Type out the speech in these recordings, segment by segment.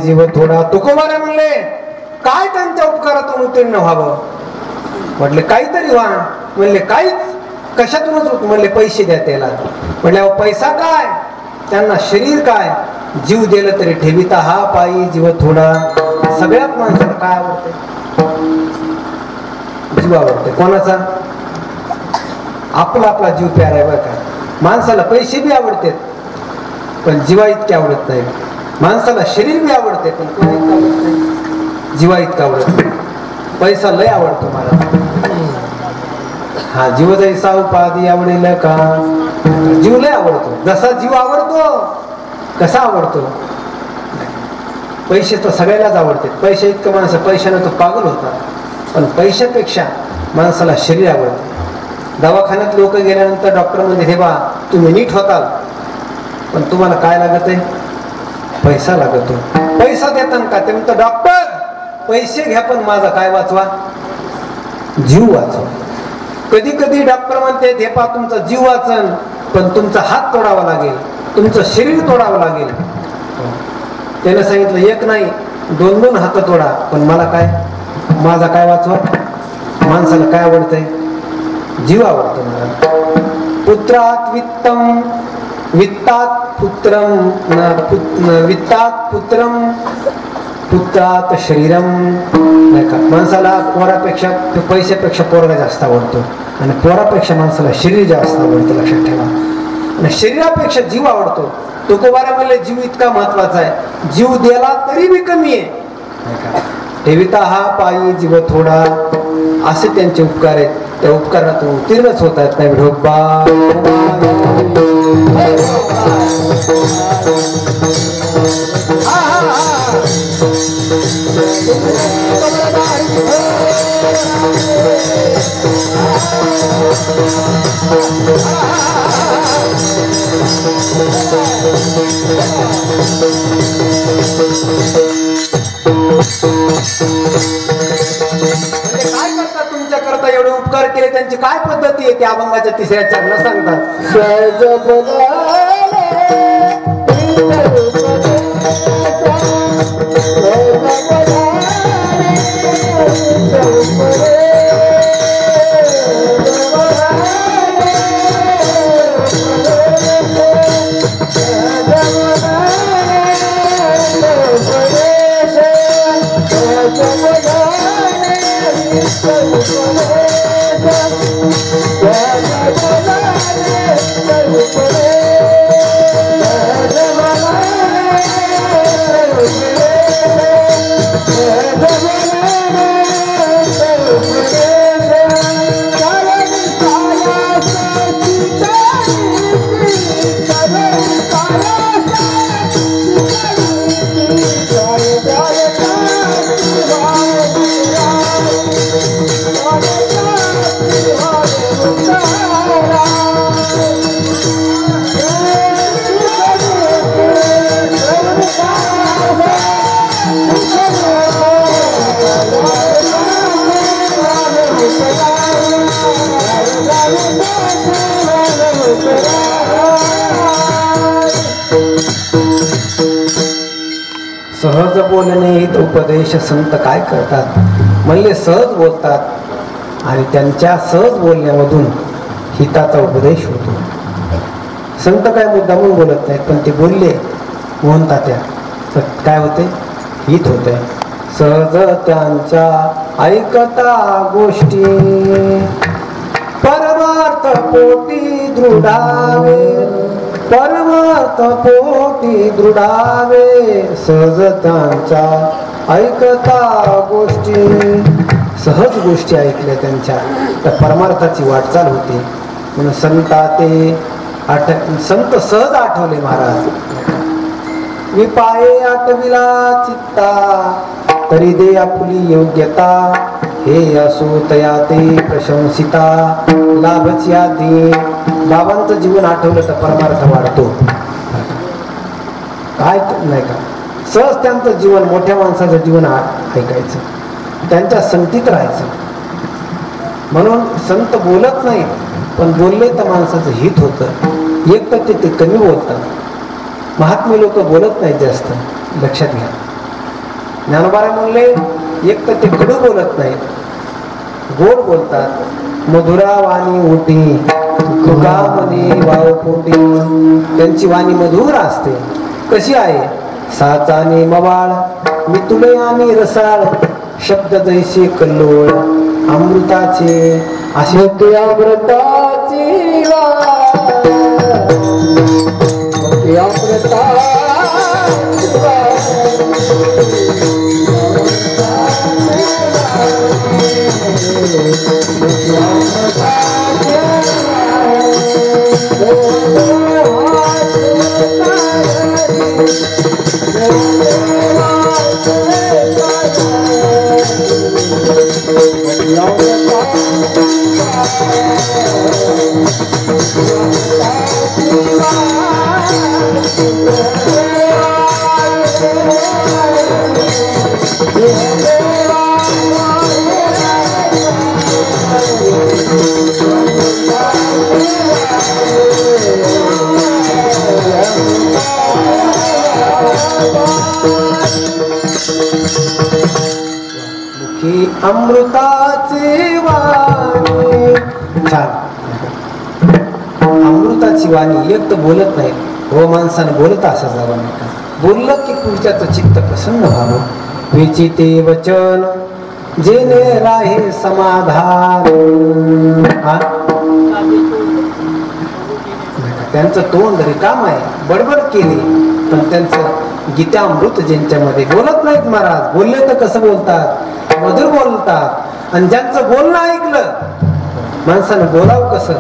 जीव थोडा. तुकोबारा म्हणले काय त्यांच्या उपकारातून उत्तीर्ण व्हावं. म्हटले काहीतरी व्हा. म्हणले काहीच कशातूनच होत. म्हणले पैसे द्या त्याला. म्हटले पैसा काय, त्यांना शरीर काय, जीव दिलं तरी ठेविता हा पायी जीव थोडा. सगळ्यात माणसाला काय आवडते, जीव आवडते. कोणाचा, आपला आपला जीव प्यारा आहे बरं का. माणसाला पैसे बी आवडतात पण जीवा इतके आवडत नाही. माणसाला शरीर बी आवडते पण कोणा इतकं आवडत नाही, जीवा इतकं आवडत नाही. पैसा लय आवडतो मला. हा जीव जैसा उपाधी आवडेल का, जीव लय आवडतो. जसा जीव आवडतो कसा आवडतो. पैसे तर सगळ्यालाच आवडते. पैसे इतकं माणसं पैशाने तो पागल होतात. पण पैशापेक्षा माणसाला शरीर आवडते. दवाखान्यात लोक गेल्यानंतर डॉक्टर म्हणते हे बा तुम्ही नीट होताल पण तुम्हाला काय लागत आहे, पैसा लागतो. पैसा देतात का ते म्हणतात डॉक्टर पैसे घ्या पण माझा काय वाचवा, जीव वाचवा. कधी कधी डॉक्टर म्हणते हे पा तुमचा जीव वाचन पण तुमचा हात तोडावा लागेल, तुमचं शरीर तोडावं लागेल. त्याने सांगितलं एक नाही दोन दोन हात तोडा पण मला काय, माझा काय वाचवा. माणसाला काय आवडतंय, जीव आवडतो मला. पुत्रात वित्तम वित्तात पुत्रम वित्तात पुत्रम पुत्रात शरीरम. नाही का, माणसाला पोरापेक्षा पैशापेक्षा पोरगा जास्त आवडतो आणि पोरापेक्षा माणसाला शरीर जास्त आवडतं. लक्षात ठेवा. आणि शरीरापेक्षा जीव आवडतो. तुकोबारा म्हणले जीव इतका महत्वाचा आहे, जीव दिला तरी बी कमी आहे. ठेविता हा पायी जीव थोडा. असे त्यांचे उपकार आहेत. त्या उपकारातून उत्तीर्णच होत आहेत. नाही ढोबा काय करतात तुमच्या करता एवढे उपकार केले त्यांची काय पद्धती आहे त्या अभंगाच्या तिसऱ्या चरणात सांगतात. सहज बोलणे हित उपदेश संत काय करतात. म्हणले सहज बोलतात आणि त्यांच्या सहज बोलण्यामधून हिताचा उपदेश होतो. संत काय मुद्दामून बोलत नाहीत पण ते बोलले म्हणतात त्या तर काय होते, हित होते. सहज त्यांच्या ऐकता गोष्टी परमार्थ पोटी दृढावे, परमार्थ पोटी दृढावे. सहज त्यांच्या ऐकता गोष्टी, सहज गोष्टी ऐकल्या त्यांच्या तर परमार्थाची वाटचाल होते. म्हणून संत सहज आठवले महाराज. मी पाये आठविला चित्ता तरी दे आपली योग्यता, हे असो तया ते प्रशंसिता लाभची आधी. बाबांचं जीवन आठवलं तर परमार्थ वाढतो. काय नाही का, सहज त्यांचं जीवन, मोठ्या माणसाचं जीवन ऐकायचं, त्यांच्या संगतीत राहायचं. म्हणून संत बोलत नाही पण बोलले तर माणसाचं हित होतं. एक तर ते कमी बोलतात. महात्मे लोक बोलत नाहीत जास्त, लक्षात घ्या. ज्ञानोबा म्हणले एक तर ते कडू बोलत नाहीत, गोड बोलतात. मधुरा वाणी ओटी तुका म्हणे वाव पोटी. त्यांची वाणी मधुर असते. कशी आहे? साचाने मवाळ मी तुले आणि रसाळ, शब्द जैसे कल्लोळ अमृताचे असे ते अमृताची वाणी, अमृताची अमृताची वाणी. छान. अमृताची वाणी एक तर बोलत नाही हो, माणसानं बोलत असं जावं नाही का? बोललं की पुढच्याचं चित्त प्रसन्न व्हावं. विचिते वचन जेने राहे समाधान. त्यांचं तोंड रिकाम आहे, बडबड केली पण त्यांचं गीतामृत ज्यांच्यामध्ये बोलत नाहीत महाराज. बोलले तर कसं बोलतात? मधुर बोलतात. आणि ज्यांचं बोलणं ऐकलं, माणसानं बोलावं कसं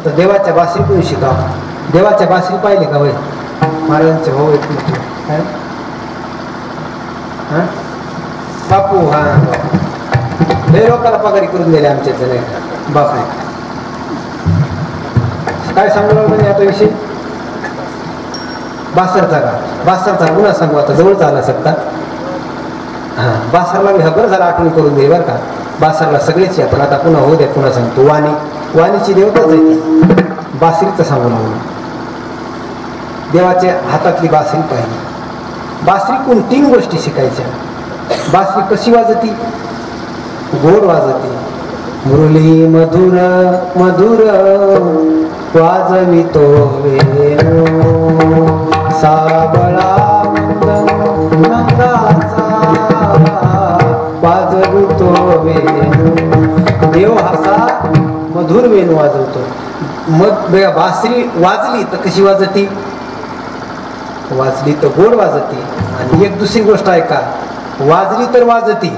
तर देवाच्या बासरीतून शिकावं. देवाच्या बासरी पाहिले का वय? महाराजांचे भाऊ एक मोठे बापू, हा लय लोकांना पगारी करून दिले आमच्या जण बापू. काय सांगू लागलं आता विषय? बासरचा का? बासरचा पुन्हा सांगू आता, जवळच आला सकता. हा, बासरला मी बरं झालं आठवण करून दिली बरं का. बासरला सगळेच आपण आता पुन्हा होऊ द्या. पुन्हा सांगतो. वाणी, वाणीची देवताच आहे ती. बासरीचं सांगू लागलो. देवाच्या हातातली बासरी पाहिली. बासरीतून 3 गोष्टी शिकायच्या. बासरी कशी वाजती? गोड वाजती. मुरली मधुर मधुर वाजवितो वेणू, साबळा नंदाचा वाजवितो वेणू. देव हसा मधुर वेणू वाजवतो. मग बासरी वाजली तर कशी वाजती? वाजली तर गोड वाजती. आणि एक दुसरी गोष्ट आहे का, वाजली तर वाजती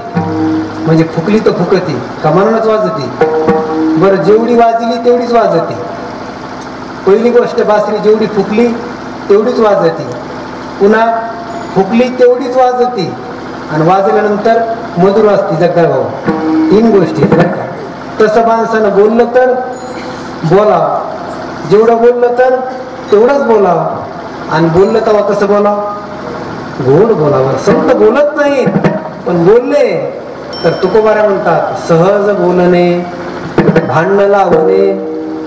म्हणजे फुकली तर फुकती का म्हणूनच वाजती? बरं, जेवढी वाजली तेवढीच वाजती. पहिली गोष्ट, बासरी जेवढी फुकली तेवढीच वाजती, पुन्हा फुकली तेवढीच वाजती, आणि वाजल्यानंतर मधुर वाजती. जगदाळ भाऊ, 3 गोष्टी. तसं माणसानं बोललं तर बोलावं, जेवढं बोललं तर तेवढंच बोलावं. आणि बोललं तेव्हा कसं बोलावं? गोड बोलावं. संत बोलत नाही पण बोलले तर तुकोबाऱ्या म्हणतात सहज बोलणे, भांडण लावणे.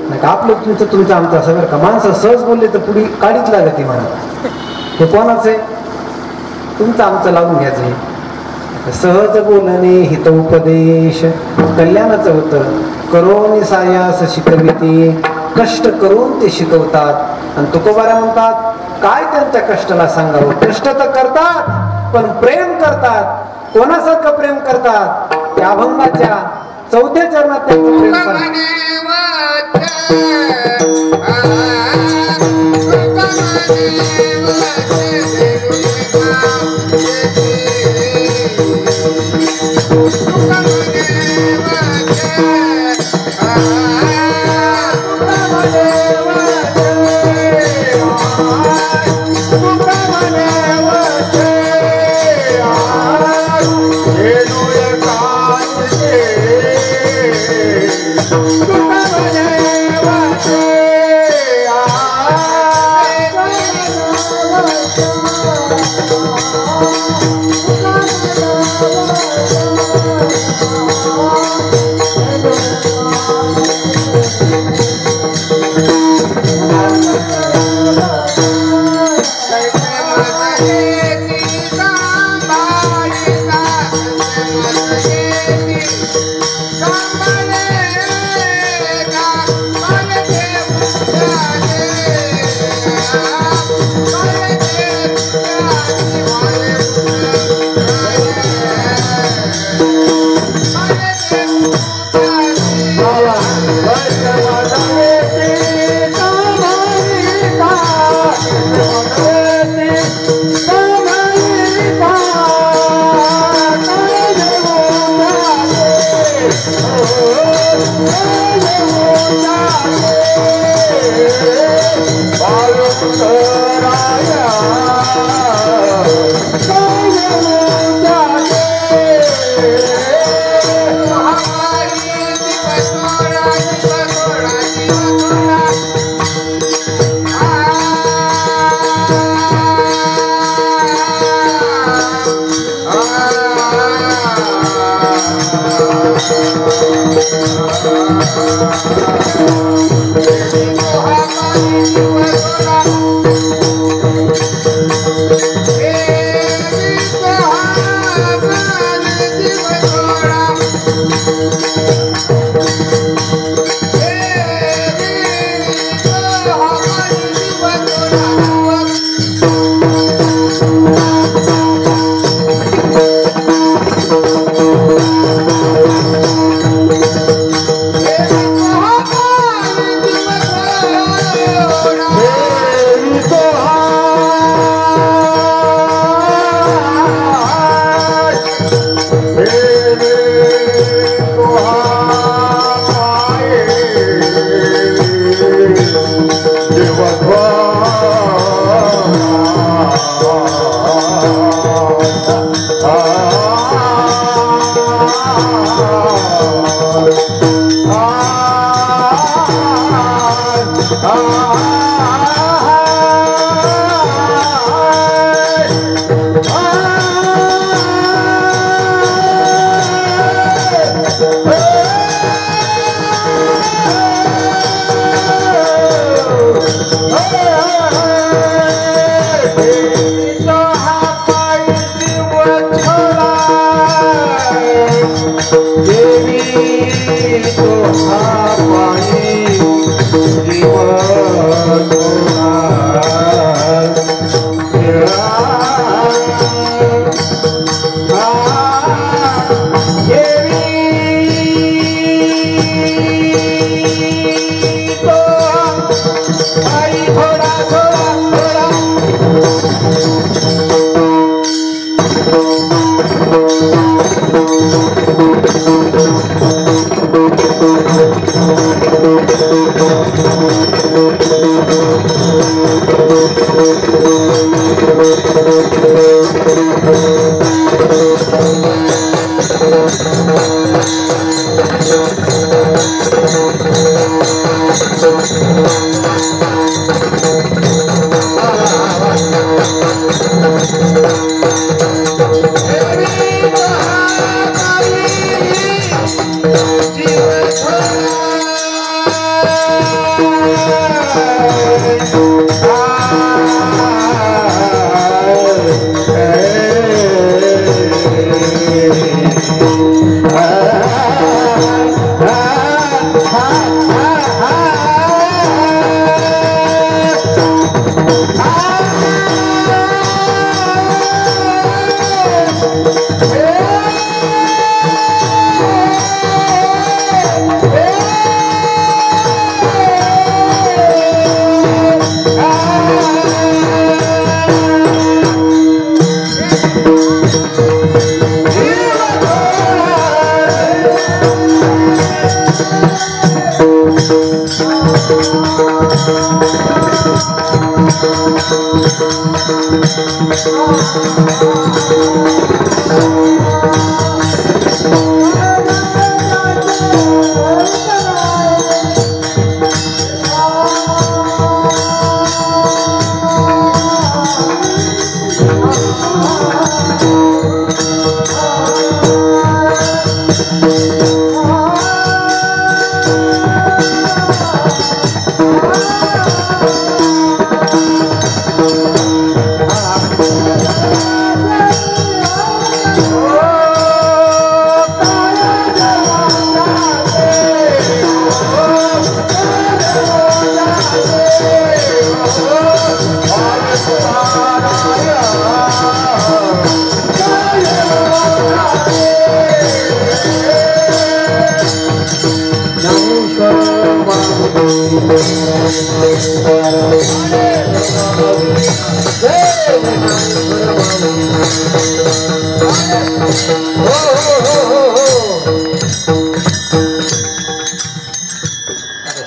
नाही का आपलं तुमचं तुमचं आमचं असं बरं का. माणसं सहज बोलले तर पुढे काढीच लागते म्हणा. हे कोणाचं आहे? तुमचं आमचं लावून घ्यायचं आहे. सहज बोलणे हित उपदेश कल्याणाचं होतं. करोनी सायास शिकविती, कष्ट करून ते शिकवतात. आणि तुकोबाऱ्या म्हणतात काय त्यांच्या कष्टाला सांगावं. कष्ट तर करतात पण प्रेम करतात. कोणासारखं प्रेम करतात? त्या अभंगाच्या 4थ्या चरणात त्यांचं प्रेम करतात.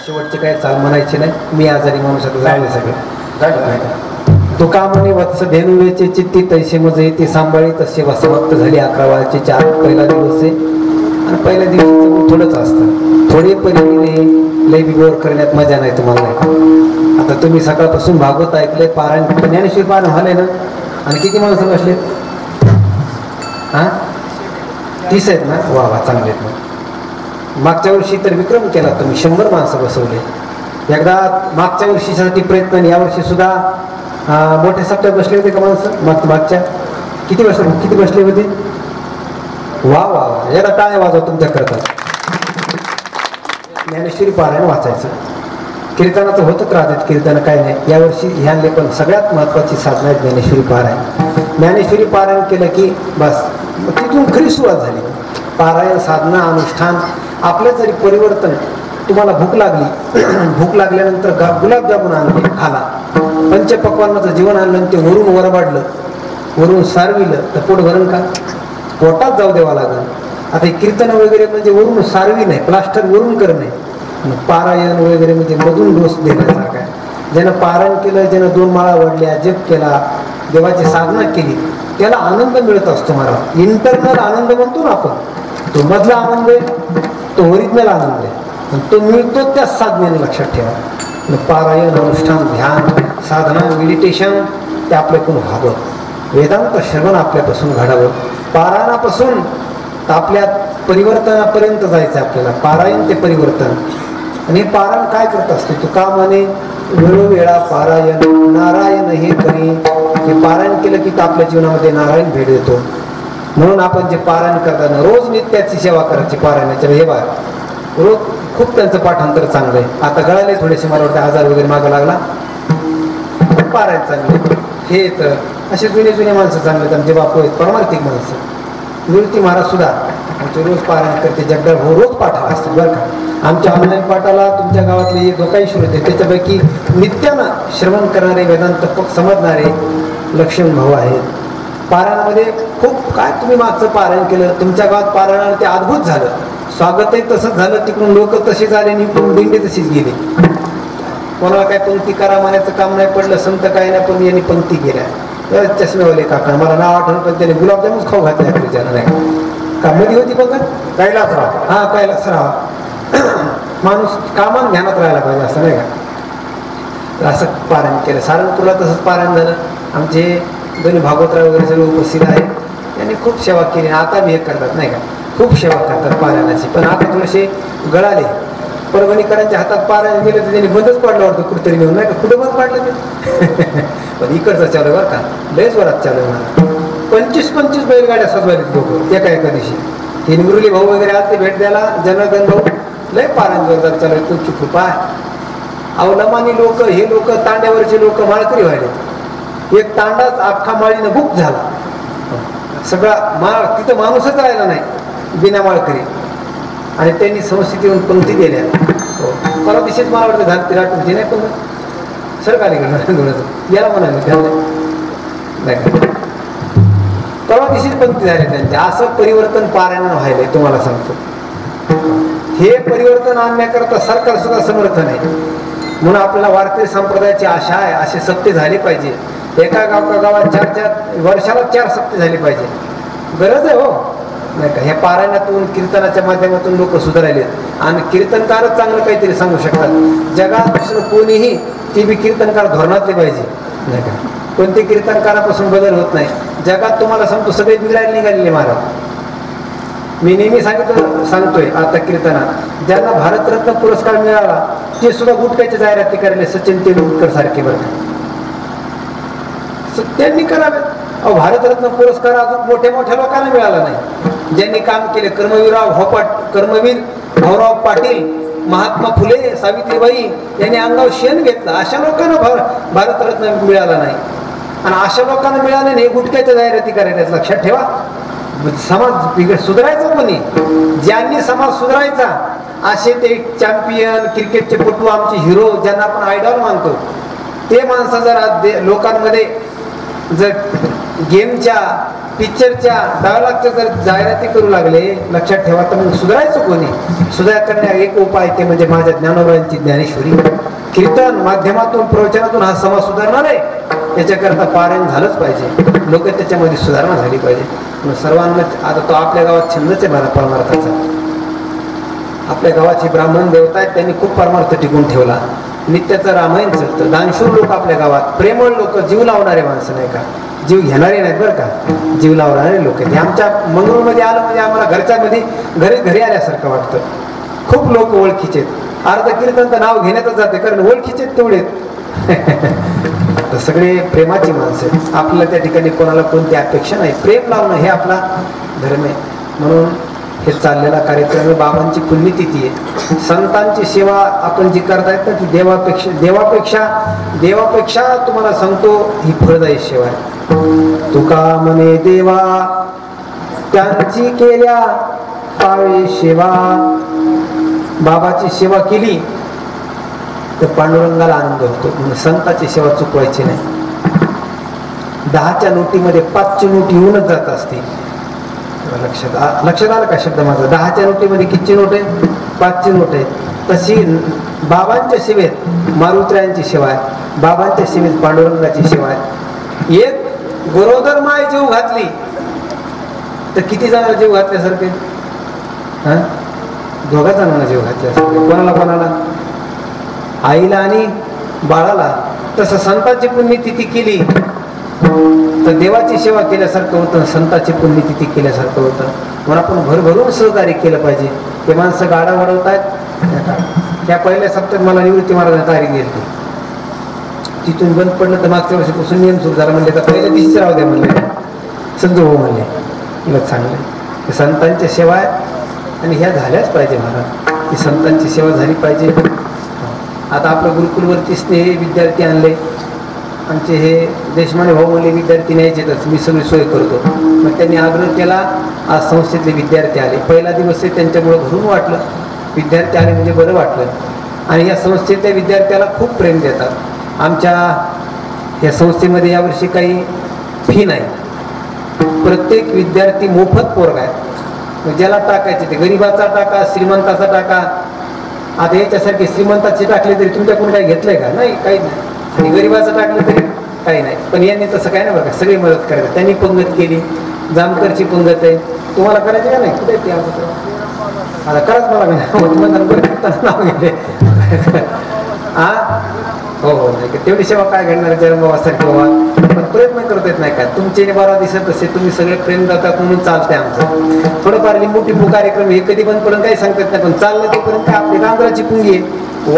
शेवटची काय चाल म्हणायची नाही. मी आजारी माणूस आता जायला सगळं तुका म्हणे वत्स धेनुवेचे चित्ती तैसे मज येते सांभाळी तसे समाप्त झाली 11 वाजचे 4 पहिला दिवस आहे. आणि पहिल्या दिवशी थोडंच असतं. थोडे परिमाणे लय बिगोर करण्यात मजा नाही तुम्हाला नाही. आता तुम्ही सकाळपासून भागवत ऐकले पारायण ज्ञानेश्वर पारायण झालंय ना. आणि किती माणसं बसले? हा 30 आहेत ना. वा वा चांगले आहेत ना. मागच्या वर्षी तर विक्रम केला तुम्ही 100 माणसं बसवले. एकदा मागच्या वर्षीसाठी प्रयत्न यावर्षी सुद्धा मोठ्या सप्त्यात बसले होते का माणसं? मागच्या किती बसले होते? वा वा वा याला टाळ्या वाजवा तुमच्या करता. ज्ञानेश्वरी पारायण वाचायचं. कीर्तनाचं होतच राहतात कीर्तन काय नाही. यावर्षी ह्या पण सगळ्यात महत्वाची साधना आहे ज्ञानेश्वरी पारायण. ज्ञानेश्वरी पारायण केलं की बस तिथून खरी सुरुवात झाली. पारायण साधना अनुष्ठान आपलं जरी परिवर्तन. तुम्हाला भूक लागली भूक लागल्यानंतर गुलाबजामुन आणले खाला. पंचपक्वान्नाचं जीवन आणलं आणि ते वरून वरबाडलं वरून सारविलं तर पोट भरण का? पोटात जाऊ द्यावा लागेल. आता हे कीर्तन वगैरे म्हणजे वरून सारवी नाही प्लास्टर वरून करणे. पारायण वगैरे म्हणजे मधून डोस देण्यासारखा आहे. ज्यानं पारायण केलं ज्यानं 2 माळा वडल्या जप केला देवाची साधना केली त्याला आनंद मिळत असतो. मला इंटरनल आनंद म्हणतो ना आपण. तो मधला आनंद आहे तो ओरिजिनल आनंद आहे. तो मिळतो त्याच साधनेने लक्षात ठेवा. पारायण अनुष्ठान ध्यान साधना मेडिटेशन ते आपल्याकडून व्हावं. वेदांत श्रवण आपल्यापासून घडावं. पारायणापासून आपल्या परिवर्तनापर्यंत जायचं आपल्याला. पारायण ते परिवर्तन. आणि हे पारायण काय करत असते? तुका म्हणे वेळोवेळा पारायण नारायण हे करी. हे पारायण केलं की आपल्या जीवनामध्ये नारायण भेट देतो. म्हणून आपण जे पारायण करताना रोज नित्याची सेवा करायची पारायणाच्या. हे बघा रोज खूप त्यांचं पाठांतर चांगलं आहे. आता गळाले थोडेसे मला वाटतं आजार वगैरे मागं लागला, पारायण चांगले हे तर असे जुने माणसं चांगले आहेत. आमचे बापू आहेत परमार्थिक माणसं. निवृत्ती महाराज सुद्धा आमचे रोज पारायण करते. जगदाळ भाऊ रोज पाठाला असतात बरं का. आमच्या ऑनलाईन पाठाला तुमच्या गावातले जो काही श्रोते त्याच्यापैकी नित्यानं श्रवण करणारे वेदांत समजणारे लक्ष्मण भाऊ आहेत. पारायणामध्ये खूप काय तुम्ही मागचं पारायण केलं तुमच्या गावात पारायणाला ते अद्भुत झालं. स्वागतही तसंच झालं. तिकडून लोक तसेच आले आणि इकडून दिंडी तशीच गेली. कोणाला काय पंक्ती करा म्हणायचं काम नाही पडलं. संत काय नाही पण यांनी पंक्ती केल्या. चष्मेवाले काका मला नाव आठवण पण त्याने गुलाबजामुनच खाऊ घातले आपल्याला नाही का. मध्ये होती बघा कैलासराव. हा कैलासराव माणूस कामान ध्यानात राहायला पाहिजे असं नाही का. तर असं पारायण केलं. सारंगपूरला तसंच पारायण झालं. आमचे दोन्ही भागवतराव वगैरे सगळे उपस्थित आहेत. त्यांनी खूप सेवा केली. आता बी हे करतात नाही का. खूप सेवा करतात पारायणाची. पण आता थोडेसे गळाले. परभणीकरांच्या हातात पारायण गेलं तर त्यांनी बंदच पाडलं वाटतं कुठेतरी नेऊन नाही का. कुठं बंद पाडलं ते पण इकडचं चालू बरं का. लयच वरात चालू आहे मला. 25 बैलगाड्या सजवायला लोक एका दिवशी. हे मुरली भाऊ वगैरे आले ते भेट द्यायला. जनार्दन भाऊ लय पारायण जोरदार चालू आहे. तुमची कृपा आहे. अवलंबानी लोक हे लोक तांड्यावरचे लोक माळकरी व्हायले. एक तांडाच अख्खा माळीनं बुक झाला. सगळा माळ तिथं माणूसच राहिला नाही बिना माळकरी. आणि त्यांनी संस्थिती येऊन पंक्ती दिल्या. मला दिशेच मला वाटतं घालते राहते नाही पण सरकारी घडलं याला म्हणाले नाही का. परवा दिवशीच पंक्ती झाल्या त्यांच्या. असं परिवर्तन पारायण व्हायलंय तुम्हाला सांगतो. हे परिवर्तन आणण्याकरता सरकार सुद्धा समर्थ नाही. म्हणून आपल्याला वारकरी संप्रदायाची आशा आहे असे सप्ते झाले पाहिजे. एका गावात 4 वर्षाला 4 सप्ते झाले पाहिजे. गरज आहे हो नाही का. ह्या पारायणातून कीर्तनाच्या माध्यमातून लोक सुधारायले. आणि कीर्तनकारच चांगलं काहीतरी सांगू शकतात. जगात दुसरं कोणीही ती बी कीर्तनकार धोरणातले पाहिजे नाही का. कोणते कीर्तनकारापासून बदल होत नाही. जगात तुम्हाला सांगतो सगळे बिघडायला निघालेले महाराज. मी नेहमी सांगतोय आता कीर्तनात ज्यांना भारतरत्न पुरस्कार मिळाला ते सुद्धा गुटख्याच्या जाहिराती करायले. सचिन तेंडुलकर सारखे बरं का. त्यांनी करावे. अहो भारतरत्न पुरस्कार अजून मोठ्या लोकांना मिळाला नाही. ज्यांनी काम केले कर्मवीर भाऊराव पाटील, महात्मा फुले, सावित्रीबाई यांनी अंगावर शेण घेतलं. अशा लोकांना भारतरत्न मिळाला नाही. आणि अशा लोकांना मिळालं नाही. गुटख्याच्या जाहिराती करायला लक्षात ठेवा. समाज सुधारायचा कोणी. ज्यांनी समाज सुधारायचा असे ते चॅम्पियन क्रिकेटचे पटू आमचे हिरो ज्यांना आपण आयडॉल मानतो ते माणसं जर लोकांमध्ये जर गेमच्या पिक्चरच्या डायलॉगच्या जर जाहिराती करू लागले लक्षात ठेवा तर मग सुधारायचं कोणी. सुधार करण्या एक उपाय ते म्हणजे माझ्या ज्ञानोबांची ज्ञानेश्वरी. कीर्तन माध्यमातून प्रवचनातून हा समाज सुधारणार आहे. त्याच्याकरता पारायण झालंच पाहिजे. लोक त्याच्यामध्ये सुधारणा झाली पाहिजे. सर्वांना आता तो आपल्या गावात छंदच आहे मला परमार्थाचा. आपल्या गावाची ब्राह्मण देवता आहेत त्यांनी खूप परमार्थ टिकून ठेवला. नित्याचं रामायण चालतं. दानशूर लोक आपल्या गावात, प्रेमळ लोक, जीव लावणारे माणसं नाही का. जीव घेणारे नाहीत बरं का. जीव लावणारे लोक आहेत. आमच्या मंगळूरमध्ये आलं म्हणजे आम्हाला घरच्यामध्ये घरी आल्यासारखं वाटतं. खूप लोक ओळखीचे आहेत. अर्ध कीर्तन तर नाव घेण्यातच जाते कारण ओळखीचे तेवढे तर सगळे प्रेमाची माणसं आहेत. आपल्याला त्या ठिकाणी कोणाला कोणती अपेक्षा नाही. प्रेम लावणं हे आपला धर्म आहे. म्हणून हे चाललेला कार्यक्रम बाबांची पुण्यतिथी आहे. संतांची सेवा आपण जी करतायत ना ती देवापेक्षा तुम्हाला सांगतो ही फळदायी सेवा आहे. तुका म्हणे देवा त्यांची केल्या पावे सेवा. बाबाची सेवा केली तर पांडुरंगाला आनंद होतो. म्हणून संतांची सेवा चुकवायची नाही. 10च्या नोटीमध्ये 5ची नोट येऊनच जात असते. लक्षात आलं का शब्द माझा. 10च्या नोटीमध्ये किती नोट आहे? 5ची नोट आहे. तशी बाबांच्या सेवेत मारुत्र्यांची सेवा आहे. बाबांच्या सेवेत पांडुरंगाची सेवा आहे. एक गरोदर माय जीव घातली तर किती जणांना जीव घातल्यासारखे. दोघा जणांना जीव घातल्यासारखे. कोणाला आईला आणि बाळाला. तसं संतांची पुण्यतिथी केली तर देवाची सेवा केल्यासारखं होतं. संतांची पुण्यतिथी केल्यासारखं होतं. म्हणून आपण भरभरून सहकार्य केलं पाहिजे. ते माणसं गाडा वाढवतायत. त्या पहिल्या सप्त्यात मला निवृत्ती महाराजांना तारीख गेली. तिथून बंद पडलं तर मागच्या वर्षीपासून नियम सुरू झाला. म्हणले तर पहिल्या दिवशी राहू द्या म्हणले. संत भाऊ म्हणले उलट चांगलं आहे. संतांच्या सेवा आहे आणि ह्या झाल्याच पाहिजे महाराज, की संतांची सेवा झाली पाहिजे. आता आपल्या गुरुकुलवरती स्नेही विद्यार्थी आणले, आमचे हे देशमाने भाऊ म्हणले विद्यार्थी न्यायचेतच, मी सगळी सोय करतो. मग त्यांनी आग्रह केला, आज संस्थेतले विद्यार्थी आले. पहिला दिवस आहे त्यांच्यामुळं भरून वाटलं, विद्यार्थी आले म्हणजे बरं वाटलं. आणि या संस्थेतल्या विद्यार्थ्याला खूप प्रेम देतात. आमच्या या संस्थेमध्ये यावर्षी काही फी नाही, प्रत्येक विद्यार्थी मोफत पोरगा आहे. ज्याला टाकायचे ते गरिबाचा टाका, श्रीमंताचा टाका. आता याच्यासारखे श्रीमंताचे टाकले तरी तुमच्याकडून काही घेतलंय का? नाही, काही नाही. आणि गरिबाचं टाकलं तरी काही नाही. पण यांनी तसं काय नाही बघा, सगळी मदत करायचं. त्यांनी पंगत केली, जामकरची पंगत आहे. तुम्हाला करायची का नाही? कुठे ते आता कराच मला नाव घेतले हा. हो हो, नाही तेवढी सेवा काय घडणार जन्मभावासारखी बाबा, पण प्रयत्न करत येत नाही का? तुमचे बारा दिसत असे, तुम्ही सगळे प्रेम जातात म्हणून चालतंय आमचं. थोडंफार मोठी कार्यक्रम हे कधी बंद पडून काही सांगतात नाही, पण चाललं तोपर्यंत काय आपली गांजराची पुंगी आहे,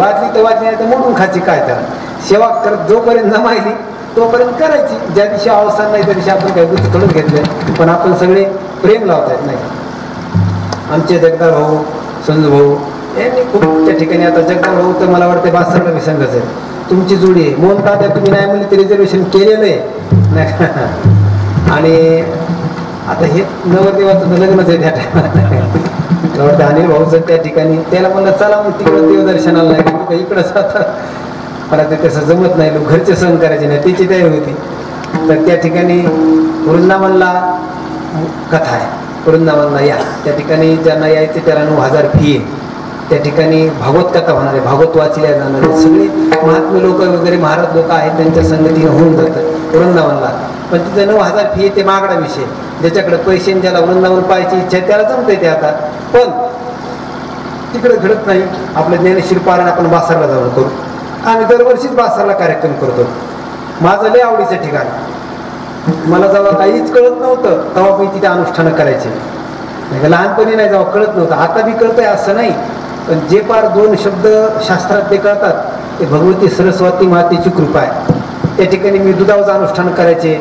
वाजली तर वाजली नाही तर मोडून खायची काय त्याला. सेवा करत जोपर्यंत जमायली तोपर्यंत करायची. ज्या दिवशी अवसान नाही त्या दिवशी आपण काही गोष्टी थोडंच घेतलं, पण आपण सगळे प्रेम लावतायत नाही. आमचे जगदार भाऊ, संजू भाऊ यांनी खूप त्या ठिकाणी, आता जगदार भाऊ तर मला वाटतं बासरला मी संघच आहे, तुमची जोडी आहे. मोहन तात्या तुम्ही नाही म्हणले ते रिझर्वेशन केलेलं आहे नाही. आणि आता हे नवरदेवाचं लग्नच आहे त्या टायमाला, अनिल भाऊचं त्या ठिकाणी. त्याला म्हणलं चला मग तिकडं देवदर्शनाला नाही, इकडंच आता मला ते तसं जमत नाही, लोक घरचे सहन करायचे नाही, त्याची तयारी होती. तर त्या ठिकाणी वृंदावनला कथा आहे, वृंदावनला या. त्या ठिकाणी ज्यांना यायचे त्याला 9,000 फी आहे. त्या ठिकाणी भागवत कथा होणार आहे, भागवत वाचल्या जाणार आहे. सगळे महात्मे लोक वगैरे महाराज लोक आहेत, त्यांच्या संगतीनं होऊन जातं वृंदावनला. पण तिथं 9,000 फी आहे, ते मागडा विषय. ज्याच्याकडे पैसे ज्याला वृंदावन पाहायची इच्छा त्याला जमतंय ते आता. पण तिकडे घडत नाही. आपलं ज्ञानेश्वर पारायण आपण बासरला जाऊन करू. आम्ही दरवर्षीच बासरला कार्यक्रम करतो. माझं लय आवडीचं ठिकाण. मला जेव्हा काहीच कळत नव्हतं तेव्हा मी तिथे अनुष्ठानं करायचे. लहानपणी नाही, जेव्हा कळत नव्हतं. आता बी कळतंय असं नाही, पण जे पार 2 शब्द शास्त्रात ते कळतात ते भगवती सरस्वती मातेची कृपा आहे. त्या ठिकाणी मी दुधावचं अनुष्ठान करायचे.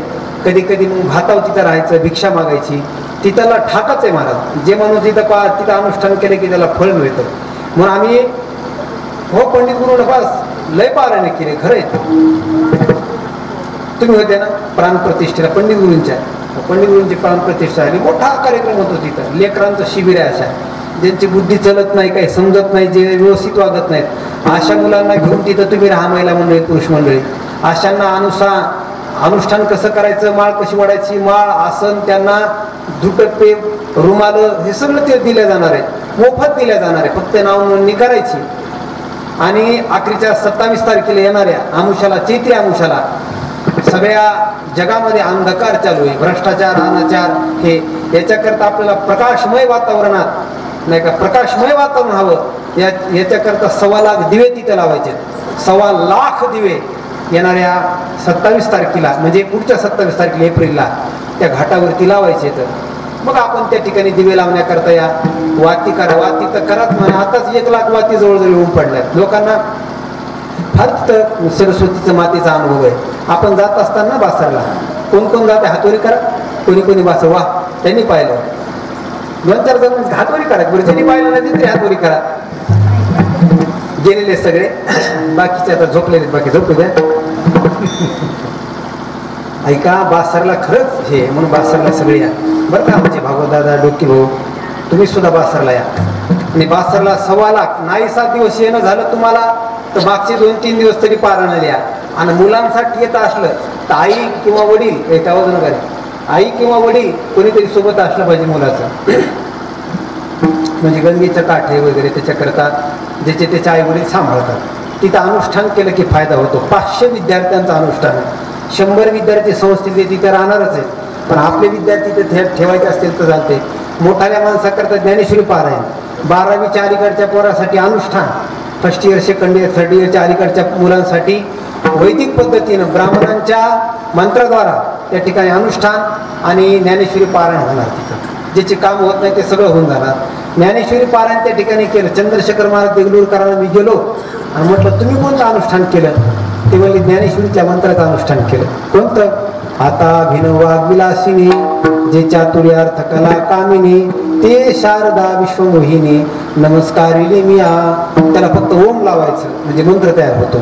कधी कधी मग भाताव तिथं राहायचं, भिक्षा मागायची. तिथला ठाकच आहे महाराज. जे माणूस तिथं अनुष्ठान केले की त्याला फळ मिळतं. म्हणून आम्ही हो पंडित गुरु बस लय पारायणे केले. खरं आहे, तुम्ही होते ना प्राणप्रतिष्ठेला पंडित गुरूंच्या. पंडित गुरूंची प्राणप्रतिष्ठा झाली, मोठा कार्यक्रम होतो तिथं. लेकरांचं शिबिर आहे, अशा ज्यांची बुद्धी चलत नाही, काही समजत नाही, जे व्यवस्थित वागत नाहीत, अशा मुलांना घेऊन तिथं तुम्ही राहा. महिला मंडळी, पुरुष मंडळी, अशांना अनुष्ठान कसं करायचं, माळ कशी वाढायची, माळ आसन, त्यांना दुटप्पे रुमाल हे सगळं ते दिल्या जाणार आहे, मोफत दिल्या जाणार आहे. फक्त नाव नोंदणी करायची. आणि अखेरच्या 27 तारखेला येणाऱ्या आमुषाला, चैत्री आमुषाला सगळ्या जगामध्ये अंधकार चालू आहे, भ्रष्टाचार, अनाचार, हे याच्याकरता आपल्याला प्रकाशमय वातावरणात नाही का, प्रकाशमय वातावरण हवं. याच्याकरता 1.25 लाख दिवे तिथे लावायचे. 1.25 लाख दिवे येणाऱ्या 27 तारखेला म्हणजे पुढच्या 27 तारखेला एप्रिलला त्या घाटावरती लावायचे. तर मग आपण त्या ठिकाणी दिवे लावण्याकरता या. वाती करा, वाती तर कराच म्हणा. आताच 1 लाख वाती जवळजवळ येऊन पडल्यात. लोकांना फार तिथं सरस्वतीचं मातेचा अनुभव आहे. आपण जात असताना बासरला कोण कोण जाते हातोरी करा, कोणी कोणी बासर वा त्यांनी पाहिलं. 2-4 जण हातोरी करा, गुरुजींनी पाहिलं नाही तरी हातोरी करा. गेलेले सगळे, बाकीचे आता झोपलेले, बाकी झोपू द्या. ऐका, बासरला खरंच हे म्हणून बासरला सगळे या बरं का. आमचे भागवत दादा, डोकी भाऊ, तुम्ही सुद्धा बासरला या. आणि बासरला 1.25 लाख नाही 7 दिवस येणं झालं तुम्हाला तर मागचे 2-3 दिवस तरी पारायणाला या. आणि मुलांसाठी येत असलं तर आई किंवा वडील, एका वजन करा, आई किंवा वडील कोणीतरी सोबत असलं पाहिजे मुलाचं. म्हणजे गंगेचं काठे वगैरे त्याच्याकरता ज्याचे त्याचे आई वडील सांभाळतात. तिथं अनुष्ठान केलं की फायदा होतो. 500 विद्यार्थ्यांचं अनुष्ठान आहे. 100 विद्यार्थी संस्थेचे तिथे राहणारच आहेत. पण आपले विद्यार्थी तिथे ठेवायचे असतील तर चालते. मोठाल्या माणसाकरता ज्ञानेश्वरी पारायण, 12वीच्या अलीकडच्या पोरासाठी अनुष्ठान, first year, second year, third इयरच्या अलीकडच्या मुलांसाठी वैदिक पद्धतीनं ब्राह्मणांच्या मंत्राद्वारा त्या ठिकाणी अनुष्ठान आणि ज्ञानेश्वरी पारायण होणार. तिथं ज्याचे काम होत नाही ते सगळं होऊन जाणार. ज्ञानेश्वरी पारायण त्या ठिकाणी केलं. चंद्रशेखर महाराज देगलूरकरांना मी गेलो आणि म्हटलं तुम्ही कोणतं अनुष्ठान केलं? ते म्हणले ज्ञानेश्वरीच्या मंत्राचं अनुष्ठान केलं. कोणतं? आता भिनवाग विलासिनी जे चातुर्य अर्थ कला कामिनी ते शारदा विश्वमोहिनी नमस्कारिली मी आ. त्याला फक्त ओम लावायचं म्हणजे मंत्र तयार होतो.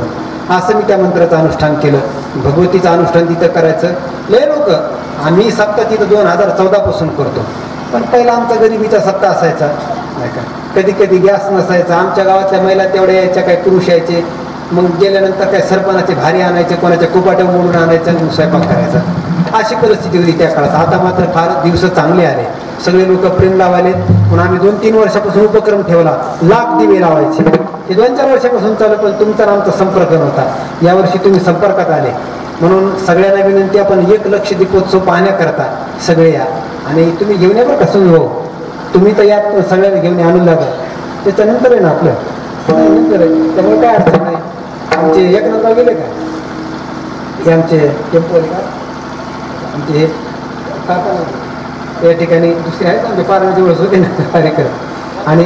असं मी त्या मंत्राचं अनुष्ठान केलं. भगवतीचं अनुष्ठान तिथं करायचं. लय लोक आम्ही सप्ताह तिथं 2014 पासून करतो. पण पहिला आमचा गरिबीचा सप्ताह असायचा नाही का. कधी कधी गॅस नसायचा. आमच्या गावातल्या महिला तेवढ्या यायच्या, काय पुरुष यायचे. मग गेल्यानंतर काय सरपणाचे भारी आणायचे, कोणाच्या कुपाट्या मोडून आणायचं आणि स्वयंपाक करायचा. अशी परिस्थिती होती त्या काळात. आता मात्र फार दिवस चांगले आले. सगळे लोक प्रेम लावायले. म्हणून आम्ही 2-3 वर्षापासून उपक्रम ठेवला. लाख दिवे लावायचे. हे 2-4 वर्षापासून चालू, पण तुमचा आमचा संपर्क नव्हता. यावर्षी तुम्ही संपर्कात आले म्हणून सगळ्यांना विनंती, आपण 1 लक्ष दीपोत्सव पाहण्याकरता सगळे या. आणि तुम्ही घेऊन या बरं का सुरू हो. तुम्ही तर यात सगळ्यांना घेऊन आणून लागल. त्याच्यानंतर आहे ना आपलं नंतर आहे, त्यामुळे काय अडचण नाही. आमचे 1 नंबर गेले का हे आमचे टेम्पो का आमचे हे काका या ठिकाणी दुसरे आहेत आमचे पारण्याचे वेळेस होते ना कार्यक्रम. आणि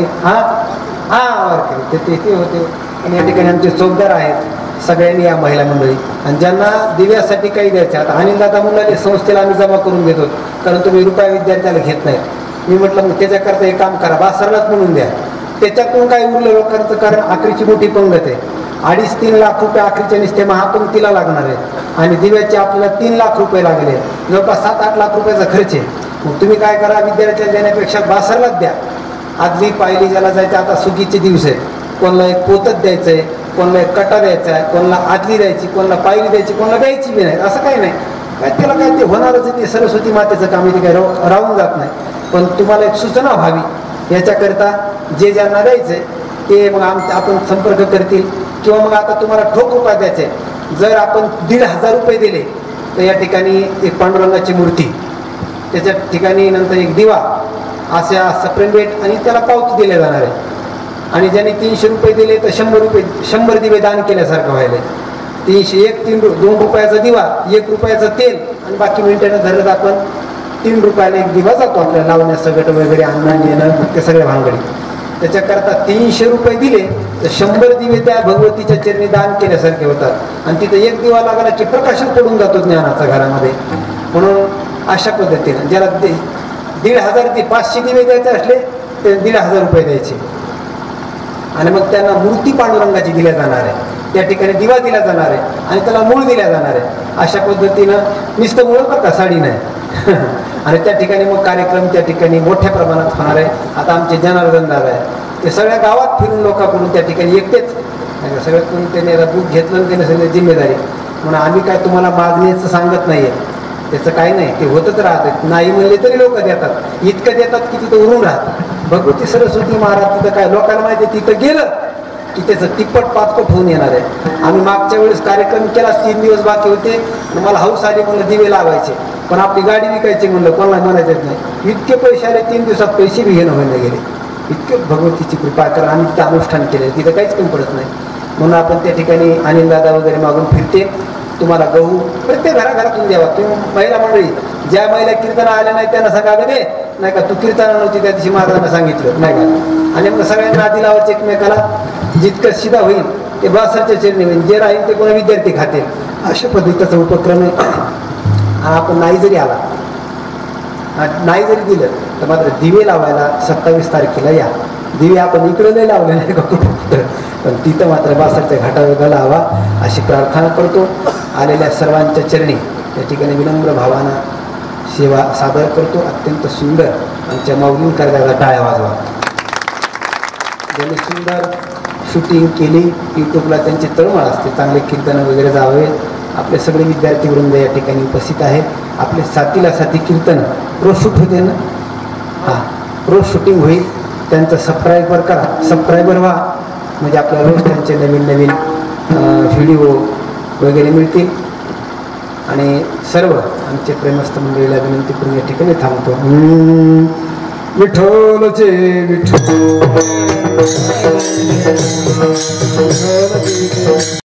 वारकरी ते होते. आणि या ठिकाणी आमचे चौकदार आहेत. सगळ्यांनी या महिला मंडळी. आणि ज्यांना दिव्यासाठी काही द्यायचं, आता अनिलदादा मुलाने संस्थेला आम्ही जमा करून देतो, कारण तुम्ही रुपया विद्यार्थ्याला घेत नाही. मी म्हटलं मग त्याच्याकरता एक काम करा, बासरलाच म्हणून द्या. त्याच्यातून काय उरलं लोकांचं, कारण आखरीची मोठी पंगत आहे. 2.5-3 लाख रुपये आखरीच्या निस्ते महापंक्तीला लागणार आहेत. आणि दिव्याचे आपल्याला 3 लाख रुपये लागले. जवळपास 7-8 लाख रुपयाचा खर्च आहे. मग तुम्ही काय करा, विद्यार्थ्याला देण्यापेक्षा बासरलाच द्या. आदली पायली ज्याला जायचं, आता सुगीचे दिवस आहेत. कोणाला एक पोतच द्यायचं आहे, कोणाला एक कटा द्यायचा आहे, कोणाला आदली द्यायची, कोणाला पायली द्यायची, कोणाला द्यायची बी नाही. असं काही नाही. काय त्याला काय ते होणारच आहे. ते सरस्वती मातेचं काम आहे, ते काय राहून जात नाही. पण तुम्हाला एक सूचना व्हावी याच्याकरता जे ज्यांना द्यायचंय ते मग आपण संपर्क करतील. किंवा मग आता तुम्हाला ठोक रुपये द्यायचे, जर आपण 1,500 रुपये दिले तर या ठिकाणी एक पांडुरंगाची मूर्ती, त्याच्या ठिकाणी नंतर एक दिवा, अशा सप्रेंडेट आणि त्याला पावती दिल्या जाणार आहे. आणि ज्यांनी 300 रुपये दिले तर 100 दिवे दान केल्यासारखं व्हायला. 2 रुपयाचा दिवा, 1 रुपयाचं तेल आणि बाकी मिनिटानं धरत आपण 3 रुपयाला एक दिवा जातो आपल्याला लावण्या सगट वगैरे आणणं नेणं ते सगळ्या भानगडी. त्याच्याकरता 300 रुपये दिले तर 100 दिवे त्या भगवतीच्या चरणी दान केल्यासारखे होतात. आणि तिथं 1 दिवा लागला की प्रकाशन पडून जातो ज्ञानाचा घरामध्ये. म्हणून अशा पद्धतीनं ज्याला 1,500 ते 500 दिवे द्यायचे असले तर 1,500 रुपये द्यायचे. आणि मग त्यांना मूर्ती पांडुरंगाची दिल्या जाणार आहे. त्या ठिकाणी दिवा दिला जाणार आहे आणि त्याला मूळ दिल्या जाणार आहे. अशा पद्धतीनं नुसतं मूळ बरं का, साडी नाही. आणि त्या ठिकाणी मग कार्यक्रम त्या ठिकाणी मोठ्या प्रमाणात होणार आहे. आता आमचे जनार्दन दादा आहे, ते सगळ्या गावात फिरून लोकांकडून त्या ठिकाणी एकटेच सगळ्यात कोणी त्याने बुक घेतलं त्याने सगळी जिम्मेदारी. म्हणून आम्ही काय तुम्हाला मागण्याचं सांगत नाहीये, त्याचं काही नाही, ते होतच राहतात. नाही म्हणले तरी लोक देतात. इतकं देतात की तिथं उरून राहतात. भगवती सरस्वती महाराज तिथं काय लोकांना माहिती आहे, तिथं गेलं की त्याचं तिप्पट 5पट होऊन येणार आहे. आम्ही मागच्या वेळेस कार्यक्रम केला, 3 दिवस बाकी होते. मला हौस आली, म्हणलं दिवे लावायचे, पण आपली गाडी विकायची म्हणलं, कोणाला म्हणायचं नाही. इतके पैसे आले, 3 दिवसात पैसे बी घेणं व्हायला गेले. इतके भगवतीची कृपा करा. आम्ही तिथं अनुष्ठान केलं, तिथं काहीच कमी पडत नाही. म्हणून आपण त्या ठिकाणी अनिलदादा वगैरे मागून फिरते. तुम्हाला गहू प्रत्येक घराघरातून द्यावा. तुम्ही महिला मंडळी ज्या महिला कीर्तना आल्या नाही त्यांना सांगा दे नाही का, तू कीर्तना नव्हती त्या दिवशी महाराजांना सांगितलं नाही का. आणि मग सगळ्यांना आधी लावायचं एकमेकाला. जितकं शिदा होईल ते बासरच्या चरणी होईल, जे राहील ते कोणा विद्यार्थी खातील. अशा पद्धतीचा उपक्रम आहे. आपण नाही जरी आला, नाही जरी दिलं तर मात्र दिवे लावायला 27 तारखेला या. दिवे आपण इकडं नाही लावले नाही का कुठं, पण तिथं मात्र बासरच्या घाटावर लावा अशी प्रार्थना करतो. आलेल्या सर्वांच्या चरणी त्या ठिकाणी विनम्र भावानं सेवा सादर करतो. अत्यंत सुंदर आमच्या माऊलीं करण्याला टाळ्या वाजवा. ज्यांनी सुंदर शूटिंग केली, यूट्यूबला त्यांची तळमळ असते, चांगले कीर्तन वगैरे जावे. आपले सगळे विद्यार्थी वृंद या ठिकाणी उपस्थित आहेत. आपले साथीला साथी कीर्तन रोज शूट होते ना, हां रोज शूटिंग होईल. त्यांचं सबस्क्रायबर करा, सबस्क्रायबर व्हा, म्हणजे आपल्याला रोज त्यांचे नवीन नवीन व्हिडिओ वगैरे मिळतील. आणि सर्व आमचे प्रेमस्थ मंडळीला विनंती करून या ठिकाणी थांबतो. विठ्ठलचे विठ्ठल.